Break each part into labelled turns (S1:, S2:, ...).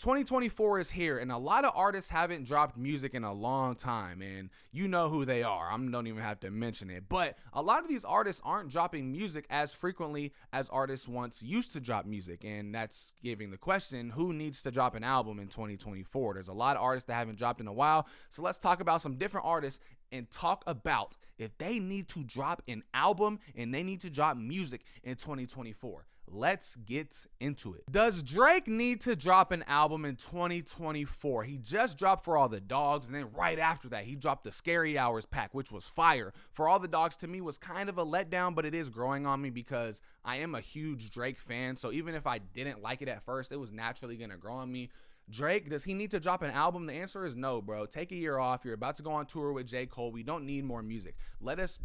S1: 2024 is here, and a lot of artists haven't dropped music in a long time, and you know who they are. I don't even have to mention it, but a lot of these artists aren't dropping music as frequently as artists once used to drop music, and that's giving the question, who needs to drop an album in 2024? There's a lot of artists that haven't dropped in a while, so let's talk about some different artists and talk about if they need to drop an album and they need to drop music in 2024. Let's get into it. Does Drake need to drop an album in 2024? He just dropped For All the Dogs, and then right after that, he dropped the Scary Hours pack, which was fire. For All the Dogs to me was kind of a letdown, but it is growing on me because I am a huge Drake fan. So even if I didn't like it at first, it was naturally going to grow on me. Drake, does he need to drop an album? The answer is no, bro. Take a year off. You're about to go on tour with J. Cole. We don't need more music. Let us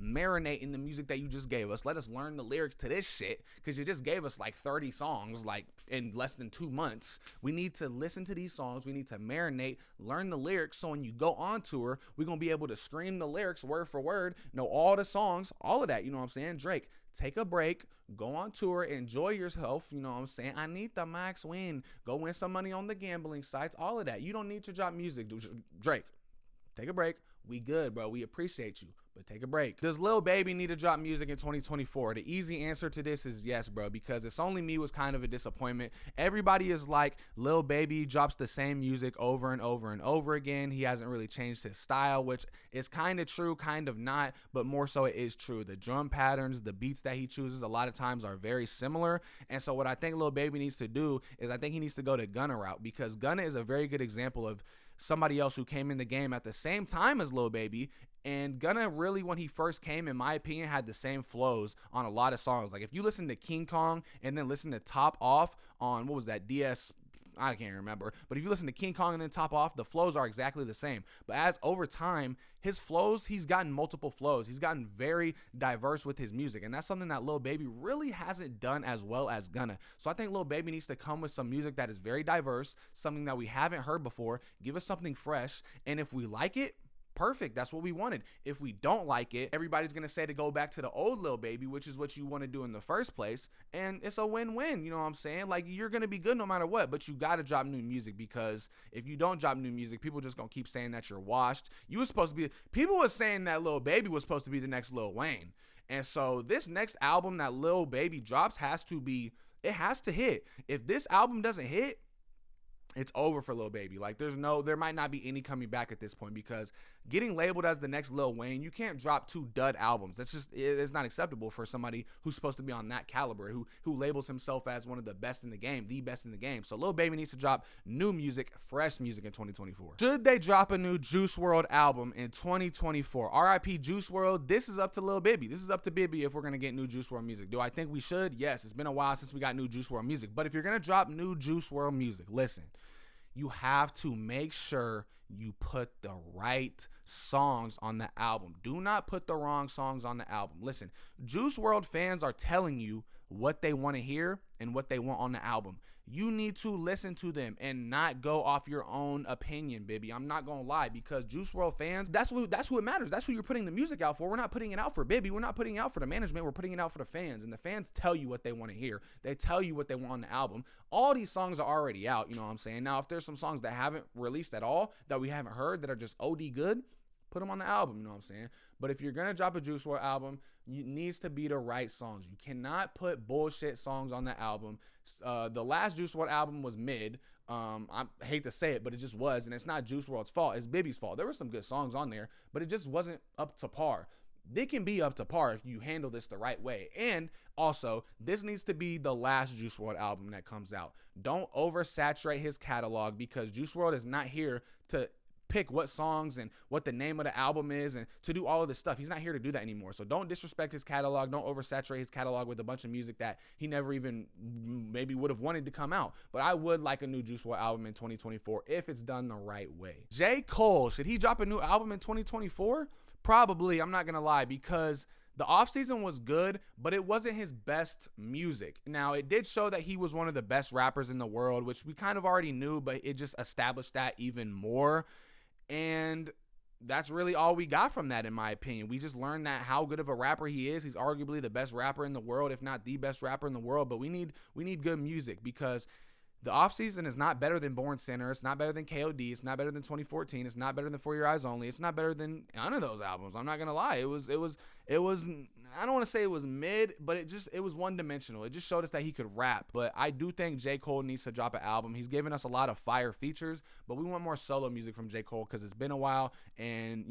S1: marinate in the music that you just gave us. Let us learn the lyrics to this shit, because you just gave us like 30 songs like in less than 2 months. We need to listen to these songs. We need to marinate, learn the lyrics, so when you go on tour, we're going to be able to scream the lyrics word for word, know all the songs, all of that. You know what I'm saying? Drake, take a break, go on tour, enjoy yourself, you know what I'm saying? I need the max win. Go win some money on the gambling sites, all of that. You don't need to drop music. Drake, take a break. We good, bro. We appreciate you, but take a break. Does Lil Baby need to drop music in 2024? The easy answer to this is yes, bro, because It's Only Me was kind of a disappointment. Everybody is like, Lil Baby drops the same music over and over and over again. He hasn't really changed his style, which is kind of true, kind of not, but more so it is true. The drum patterns, the beats that he chooses a lot of times are very similar. And so what I think Lil Baby needs to do is I think he needs to go the Gunna route, because Gunna is a very good example of somebody else who came in the game at the same time as Lil Baby. And Gunna really, when he first came, in my opinion, had the same flows on a lot of songs. Like if you listen to King Kong and then listen to Top Off on, what was that, DS, I can't remember, but if you listen to King Kong and then Top Off, the flows are exactly the same. But as over time, his flows, he's gotten multiple flows. He's gotten very diverse with his music, and that's something that Lil Baby really hasn't done as well as Gunna. So I think Lil Baby needs to come with some music that is very diverse, something that we haven't heard before, give us something fresh, and if we like it, perfect. That's what we wanted. If we don't like it, everybody's going to say to go back to the old Lil Baby, which is what you want to do in the first place. And it's a win-win. You know what I'm saying? Like, you're going to be good no matter what, but you got to drop new music, because if you don't drop new music, people just going to keep saying that you're washed. You were supposed to be, people were saying that Lil Baby was supposed to be the next Lil Wayne. And so this next album that Lil Baby drops has to hit. If this album doesn't hit, it's over for Lil Baby. Like, there might not be any coming back at this point, because getting labeled as the next Lil Wayne, you can't drop 2 dud albums. It's not acceptable for somebody who's supposed to be on that caliber, who labels himself as one of the best in the game, the best in the game. So Lil Baby needs to drop new music, fresh music in 2024. Should they drop a new Juice WRLD album in 2024? RIP Juice WRLD. This is up to Lil Baby. This is up to Bibby if we're going to get new Juice WRLD music. Do I think we should? Yes. It's been a while since we got new Juice WRLD music. But if you're going to drop new Juice WRLD music, listen, you have to make sure you put the right songs on the album. Do not put the wrong songs on the album. Listen, Juice WRLD fans are telling you what they want to hear and what they want on the album. You need to listen to them and not go off your own opinion, baby. I'm not gonna lie, because Juice WRLD fans, that's who it matters. That's who you're putting the music out for. We're not putting it out for Bibby. We're not putting it out for the management. We're putting it out for the fans, and the fans tell you what they want to hear. They tell you what they want on the album. All these songs are already out, you know what I'm saying? Now, if there's some songs that haven't released at all, that we haven't heard, that are just OD good, put them on the album, you know what I'm saying? But if you're gonna drop a Juice WRLD album, it needs to be the right songs. You cannot put bullshit songs on the album. The last Juice WRLD album was mid. I hate to say it, but it just was, and it's not Juice WRLD's fault. It's Bibby's fault. There were some good songs on there, but it just wasn't up to par. They can be up to par if you handle this the right way. And also, this needs to be the last Juice WRLD album that comes out. Don't oversaturate his catalog, because Juice WRLD is not here to pick what songs and what the name of the album is and to do all of this stuff. He's not here to do that anymore. So don't disrespect his catalog. Don't oversaturate his catalog with a bunch of music that he never even maybe would have wanted to come out. But I would like a new Juice WRLD album in 2024 if it's done the right way. J. Cole, should he drop a new album in 2024? Probably. I'm not going to lie, because the offseason was good, but it wasn't his best music. Now, it did show that he was one of the best rappers in the world, which we kind of already knew, but it just established that even more. And that's really all we got from that, in my opinion. We just learned that how good of a rapper he is. He's arguably the best rapper in the world, if not the best rapper in the world. But we need good music, because The offseason is not better than Born Sinner. It's not better than KOD. It's not better than 2014. It's not better than For Your Eyes Only. It's not better than none of those albums. I'm not going to lie. It was, I don't want to say it was mid, but it was one-dimensional. It just showed us that he could rap. But I do think J. Cole needs to drop an album. He's given us a lot of fire features, but we want more solo music from J. Cole because it's been a while. And,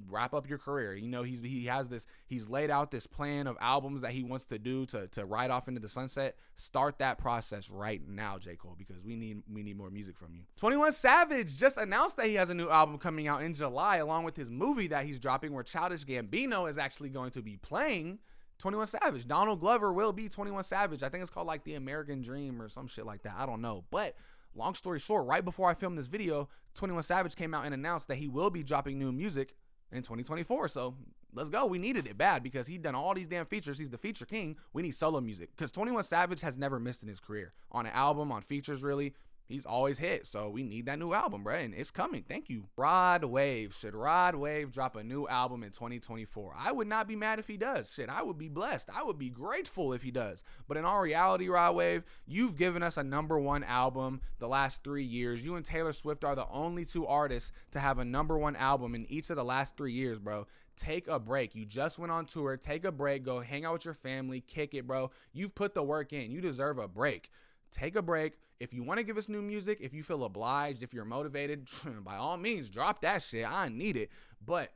S1: wrap up your career. He's laid out this plan of albums that he wants to do to ride off into the sunset. Start that process right now, J. Cole, because we need more music from you. 21 Savage just announced that he has a new album coming out in July, along with his movie that he's dropping, where Childish Gambino is actually going to be playing 21 Savage. Donald Glover will be 21 Savage. I think it's called like The American Dream or some shit like that. I don't know. But long story short, right before I filmed this video, 21 Savage came out and announced that he will be dropping new music in 2024. So let's go. We needed it bad because he'd done all these damn features. He's the feature king. We need solo music because 21 Savage has never missed in his career. On an album, on features, really. He's always hit, so we need that new album, bro, and it's coming. Thank you. Rod Wave. Should Rod Wave drop a new album in 2024? I would not be mad if he does. Shit, I would be blessed. I would be grateful if he does. But in all reality, Rod Wave, you've given us a #1 album the last 3 years. You and Taylor Swift are the only two artists to have a #1 album in each of the last 3 years, bro. Take a break. You just went on tour. Take a break. Go hang out with your family. Kick it, bro. You've put the work in. You deserve a break. Take a break. If you want to give us new music, if you feel obliged, if you're motivated, by all means, drop that shit. I need it. But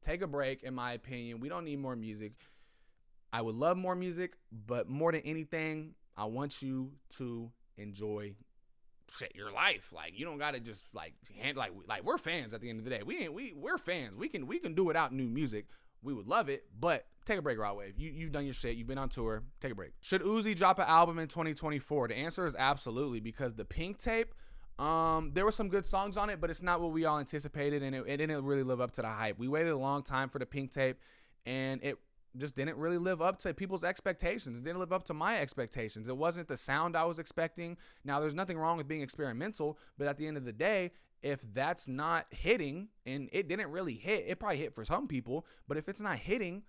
S1: take a break, in my opinion. We don't need more music. I would love more music, but more than anything, I want you to enjoy your life. Like, you don't gotta just like we're fans at the end of the day. We're fans. We can do without new music. We would love it, but take a break, Rod Wave. You've done your shit. You've been on tour. Take a break. Should Uzi drop an album in 2024? The answer is absolutely, because the Pink Tape, there were some good songs on it, but it's not what we all anticipated, and it didn't really live up to the hype. We waited a long time for the Pink Tape, and it just didn't really live up to people's expectations. It didn't live up to my expectations. It wasn't the sound I was expecting. Now, there's nothing wrong with being experimental, but at the end of the day, if that's not hitting, and it didn't really hit, it probably hit for some people, but if it's not hitting,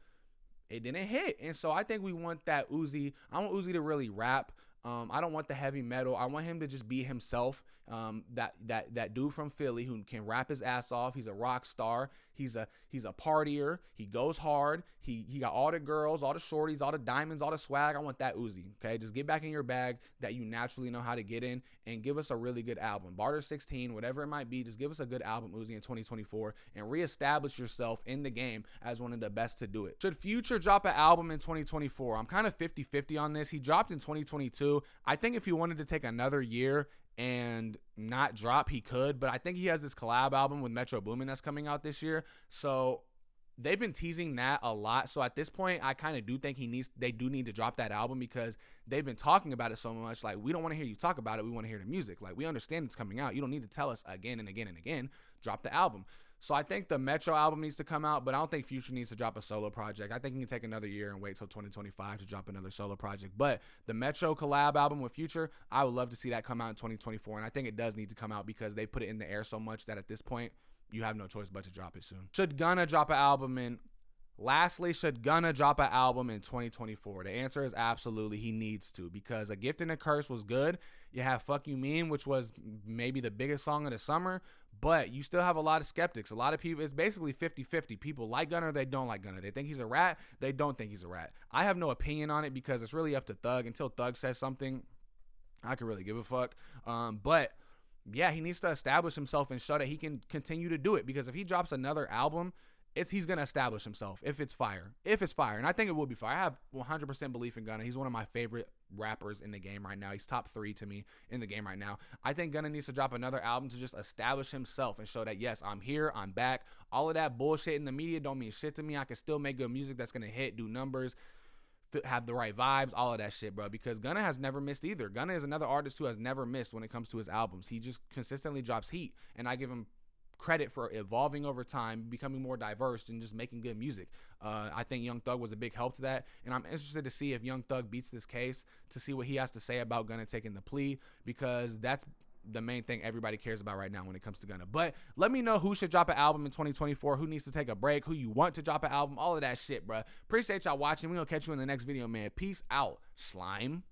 S1: it didn't hit. And so I think we want that Uzi. I want Uzi to really rap. I don't want the heavy metal. I want him to just be himself. That dude from Philly who can rap his ass off. He's a rock star. He's a partier. He goes hard. He got all the girls, all the shorties, all the diamonds, all the swag. I want that Uzi. Okay, just get back in your bag that you naturally know how to get in, and give us a really good album. Barter 16, whatever it might be, just give us a good album, Uzi, in 2024, and reestablish yourself in the game as one of the best to do it. Should Future drop an album in 2024? I'm kind of 50-50 on this. He dropped in 2022. I think if he wanted to take another year and not drop, he could, but I think he has this collab album with Metro Boomin that's coming out this year, so they've been teasing that a lot. So at this point, I kind of do think they do need to drop that album, because they've been talking about it so much. Like, we don't want to hear you talk about it, we want to hear the music. Like, we understand it's coming out. You don't need to tell us again and again and again. Drop the album. So I think the Metro album needs to come out, but I don't think Future needs to drop a solo project. I think he can take another year and wait till 2025 to drop another solo project. But the Metro collab album with Future, I would love to see that come out in 2024. And I think it does need to come out, because they put it in the air so much that at this point, you have no choice but to drop it soon. Should Gunna drop an album in... Lastly, should Gunna drop an album in 2024? The answer is absolutely, he needs to, because A Gift and a Curse was good. You have Fuck You Mean, which was maybe the biggest song of the summer, but you still have a lot of skeptics. A lot of people, it's basically 50-50. People like Gunna, they don't like Gunna. They think he's a rat, they don't think he's a rat. I have no opinion on it, because it's really up to Thug. Until Thug says something, I could really give a fuck. But yeah, he needs to establish himself and show that he can continue to do it, because if he drops another album, he's going to establish himself if it's fire. And I think it will be fire. I have 100% belief in Gunna. He's one of my favorite rappers in the game right now. He's top 3 to me in the game right now. I think Gunna needs to drop another album to just establish himself and show that, yes, I'm here, I'm back. All of that bullshit in the media don't mean shit to me. I can still make good music that's going to hit, do numbers, have the right vibes, all of that shit, bro, because Gunna has never missed either. Gunna is another artist who has never missed when it comes to his albums. He just consistently drops heat, and I give him credit for evolving over time, becoming more diverse, and just making good music. I think Young Thug was a big help to that, and I'm interested to see if Young Thug beats this case, to see what he has to say about Gunna taking the plea, because that's the main thing everybody cares about right now when it comes to Gunna. But let me know who should drop an album in 2024, who needs to take a break, who you want to drop an album, all of that shit, bro. Appreciate y'all watching. We're gonna catch you in the next video, man. Peace out, slime.